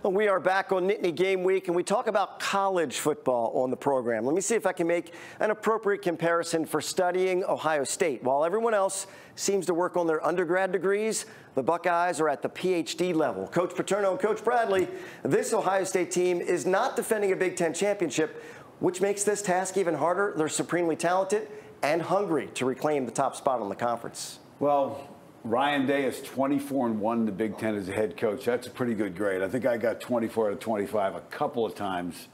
We are back on Nittany Game Week, and we talk about college football on the program. Let me see if I can make an appropriate comparison for studying Ohio State. While everyone else seems to work on their undergrad degrees, the Buckeyes are at the PhD level. Coach Paterno and Coach Bradley, this Ohio State team is not defending a Big Ten championship, which makes this task even harder. They're supremely talented and hungry to reclaim the top spot on the conference. Well, Ryan Day is 24-1 in the Big Ten as a head coach. That's a pretty good grade. I think I got 24 out of 25 a couple of times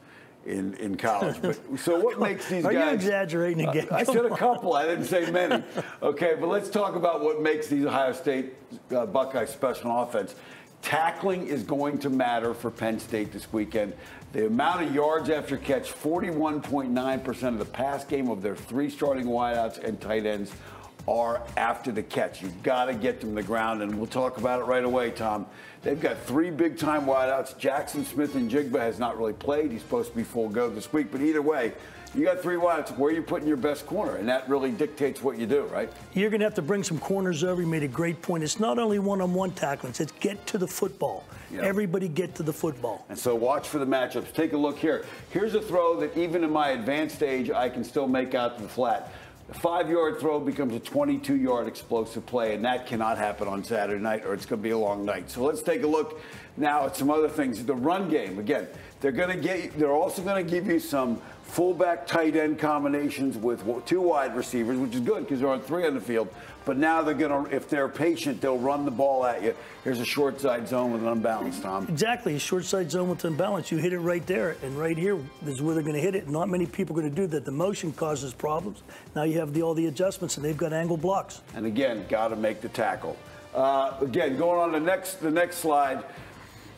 in college. But, so what makes these guys... Are you exaggerating again? I said a couple. I didn't say many. Okay, but let's talk about what makes these Ohio State Buckeyes special on offense. Tackling is going to matter for Penn State this weekend. The amount of yards after catch, 41.9% of the pass game of their three starting wideouts and tight ends are after the catch. You've got to get them to the ground, and we'll talk about it right away, Tom. They've got three big-time wideouts. Jackson Smith and Jigba has not really played. He's supposed to be full go this week, but either way, you got three wideouts. Where are you putting your best corner? And that really dictates what you do, right? You're going to have to bring some corners over. You made a great point. It's not only one-on-one tackling. It's get to the football. Yep. Everybody get to the football. And so watch for the matchups. Take a look here. Here's a throw that even in my advanced age, I can still make out to the flat. The 5-yard throw becomes a 22-yard explosive play, and that cannot happen on Saturday night, or it's going to be a long night. So let's take a look now at some other things. The run game, again, they're also going to give you some fullback tight end combinations with two wide receivers, which is good because they're on three on the field. But now they're going to, if they're patient, they'll run the ball at you. Here's a short side zone with an unbalance, Tom. Exactly, a short side zone with unbalance. You hit it right there, and right here is where they're going to hit it. Not many people are going to do that. The motion causes problems. Now you have all the adjustments, and they've got angle blocks. And again, got to make the tackle. Again, going on the next slide,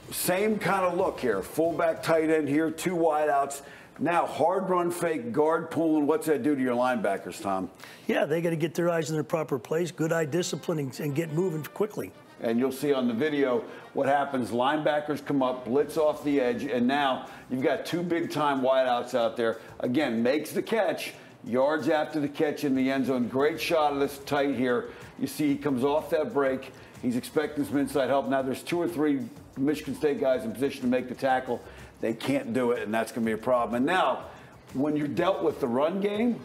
same kind of look here. Fullback tight end here, two wideouts. Now, hard run fake, guard pulling. What's that do to your linebackers, Tom? Yeah, they got to get their eyes in their proper place, good eye discipline, and get moving quickly. And you'll see on the video what happens. Linebackers come up, blitz off the edge, and now you've got two big-time wideouts out there. Again, makes the catch, yards after the catch in the end zone. Great shot of this tight here. You see he comes off that break. He's expecting some inside help. Now there's two or three Michigan State guys in position to make the tackle. They can't do it, and that's going to be a problem. And now, when you're dealt with the run game,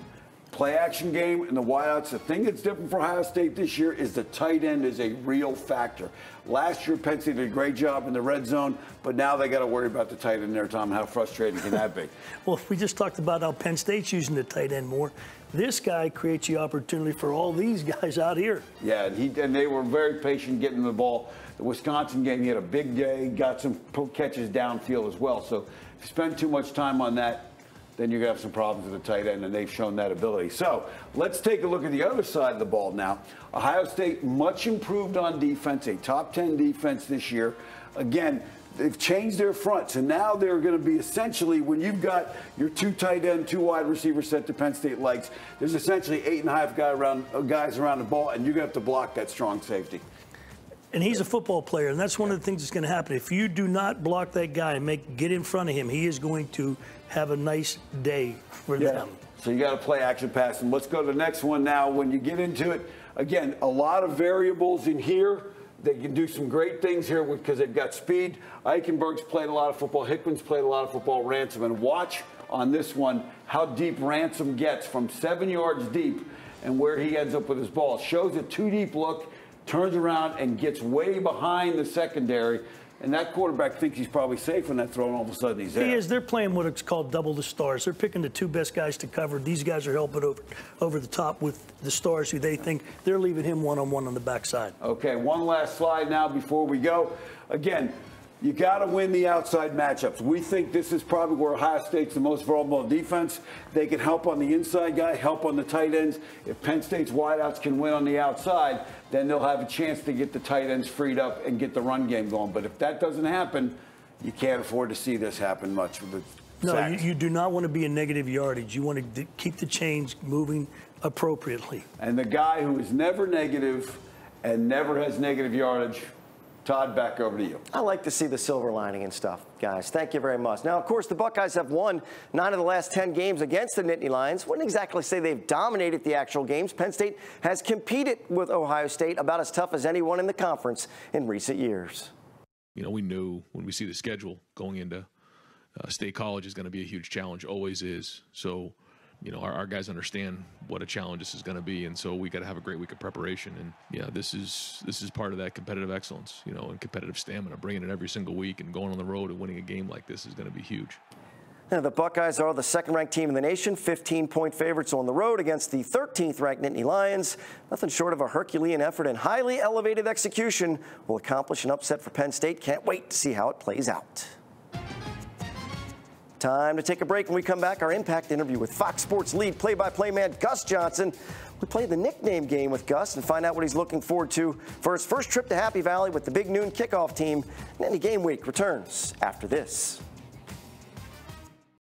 play action game, and the wideouts, the thing that's different for Ohio State this year is the tight end is a real factor. Last year, Penn State did a great job in the red zone, but now they got to worry about the tight end there, Tom. How frustrating can that be? Well, we just talked about how Penn State's using the tight end more. This guy creates the opportunity for all these guys out here. Yeah, and they were very patient getting the ball. The Wisconsin game, he had a big day, got some catches downfield as well. So if you spend too much time on that, then you're going to have some problems with the tight end, and they've shown that ability. So let's take a look at the other side of the ball now. Ohio State, much improved on defense, a top 10 defense this year. Again, they've changed their fronts, and now they're going to be essentially, when you've got your two tight end, two wide receiver set to Penn State likes, there's essentially 8.5 guys around the ball, and you're going to have to block that strong safety. And he's a football player, and that's one of the things that's going to happen. If you do not block that guy and get in front of him, he is going to have a nice day for them. So you got to play action pass. And let's go to the next one now. When you get into it, again, a lot of variables in here. They can do some great things here because they've got speed. Eichenberg's played a lot of football. Hickman's played a lot of football. Ransom. And watch on this one how deep Ransom gets from 7 yards deep and where he ends up with his ball. Shows a too-deep look, turns around and gets way behind the secondary. And that quarterback thinks he's probably safe on that throw, and all of a sudden he's there. He is. They're playing what it's called double the stars. They're picking the two best guys to cover. These guys are helping over the top with the stars who they think they're leaving him one-on-one on the backside. Okay, one last slide now before we go. Again, you got to win the outside matchups. We think this is probably where Ohio State's the most vulnerable defense. They can help on the inside guy, help on the tight ends. If Penn State's wideouts can win on the outside, then they'll have a chance to get the tight ends freed up and get the run game going. But if that doesn't happen, you can't afford to see this happen much with the sacks. No, you do not want to be in negative yardage. You want to keep the chains moving appropriately. And the guy who is never negative and never has negative yardage, Todd, back over to you. I like to see the silver lining and stuff, guys. Thank you very much. Now, of course, the Buckeyes have won 9 of the last 10 games against the Nittany Lions. Wouldn't exactly say they've dominated the actual games. Penn State has competed with Ohio State about as tough as anyone in the conference in recent years. You know, we knew when we see the schedule going into State College is going to be a huge challenge, always is. So, you know, our guys understand what a challenge this is going to be, and so we got to have a great week of preparation. And yeah, this is part of that competitive excellence, you know, and competitive stamina. Bringing it every single week and going on the road and winning a game like this is going to be huge. Now, the Buckeyes are the second-ranked team in the nation, 15-point favorites on the road against the 13th-ranked Nittany Lions. Nothing short of a Herculean effort and highly elevated execution will accomplish an upset for Penn State. Can't wait to see how it plays out. Time to take a break. When we come back, our Impact interview with Fox Sports lead play-by-play man Gus Johnson. We play the nickname game with Gus and find out what he's looking forward to for his first trip to Happy Valley with the Big Noon kickoff team. Nittany Game Week returns after this.